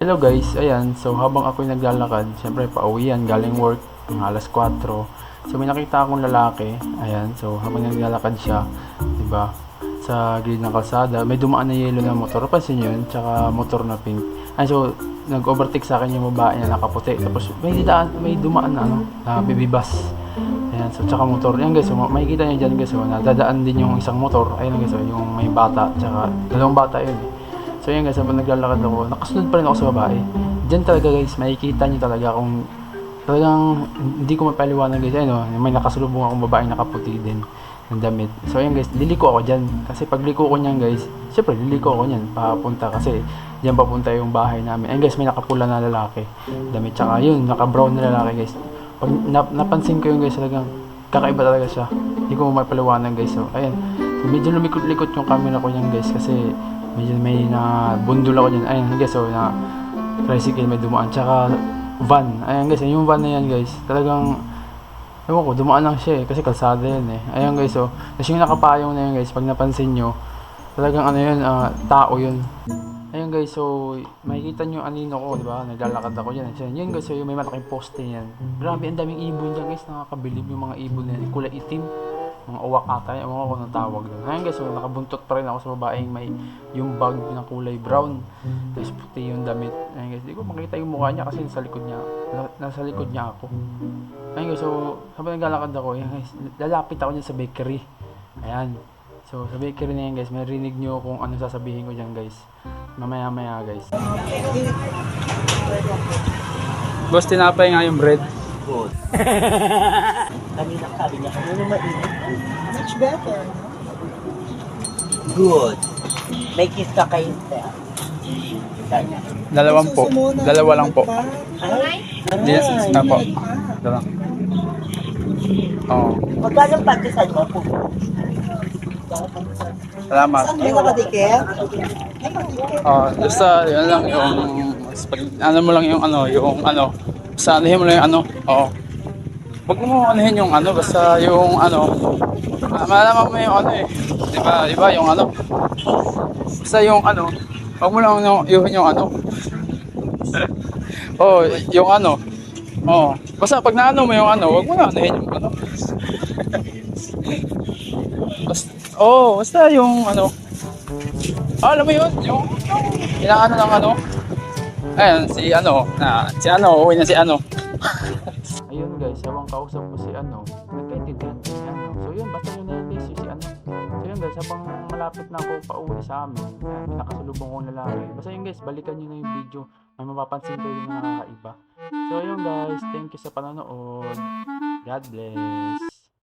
Hello guys, ayan, so habang ako'y naglalakad, syempre pauwi yan, galing work, mga alas 4. So may nakita akong lalaki, ayan, so habang naglalakad siya, 'di ba? Sa gilid ng kalsada, may dumaan na yellow na motor, pansin yun, tsaka motor na pink. Ay, so nag-overtake sa akin yung babae na nakaputi, tapos may dumaan na ano, na baby bus. Ayan, so tsaka motor. Yan guys, so makikita niyo diyan guys, so nadadaan din yung isang motor. Ayun guys, so yung may bata, tsaka dalawang bata yun. So yun guys, habang naglalakad ako, nakasunod pa rin ako sa babae. Diyan talaga guys, makikita niyo talaga kung talagang hindi ko mapaliwanag guys. Ano, may nakasulubong akong babaeng nakaputi din ng damit. So yun guys, liliko ako diyan. Kasi pag liko ko niyan guys, syempre liliko ako niyan papunta kasi diyan papunta yung bahay namin. Ayun guys, may nakapula na lalaki. Damit tsaka yun, naka-brown na lalaki guys. Pag napansin ko yun guys, talagang kakaiba talaga siya. Hindi ko mapaliwanag guys. So ayun, medyo lumikot-likot yung camera ko niyan guys kasi medyo may na bundol ako dyan. Ayun guys, so na tricycle may dumaan, tsaka van. Ayun guys, yung van na yan guys, talagang ewan ko, dumaan lang siya kasi kalsada yan eh. Ayun guys, so tapos yung nakapayong na yun guys, pag napansin nyo, talagang ano yun, tao yun. Ayun guys, so makikita nyo anino ko, di ba? Naglalakad ako dyan. So, yun guys, so yung may malaking poste yan. Grabe, ang daming ibon dyan guys, nakakabilib yung mga ibon na yan. Kulay itim, mga uwak ata, ewan ko kung anong tawag doon. Ayun guys, so nakabuntot pa rin ako sa babaeng may yung bag na kulay brown. Tapos puti yung damit. Ayun guys, di ko makita yung mukha niya kasi nasa likod niya, nasa likod niya ako. Ayun guys, so habang naglalakad ako, ayun guys, lalapit ako dyan sa bakery. Ayan. So, sa bakery na yan guys, marinig nyo kung ano sasabihin ko dyan guys. Mamaya guys. Boss, tinapay nga yung bread. Good. Kanina sabi niya, kanina mainit. Much better. Good. May kiss ka kayo, sir. Dalawang po. Dalawa lang po. Ay, Yes, po. Dalawa. Oo. magkano patisan mo po? Salamat. May nakadikit? Basta yun lang yung ano mo lang yung basta anuhin mo lang yung oo. Huwag mo anuhin yung basta yung malaman mo yung di ba yung basta yung huwag mo lang yung oh, yung basta pag naano mo yung huwag mo na anuhin yung basta yung alam mo yun, yung inaano ng ayan, uuwi na si ayun guys, habang kausap ko si nagkaintindihan ko si So yun, basta yun na yun guys, si So yun guys, habang malapit na ako pauwi sa amin, may nakasalubong kong lalaki. Basta yun guys, balikan nyo na yung video, may mapapansin kayo na nakakaiba. So yun guys, thank you sa panonood. God bless.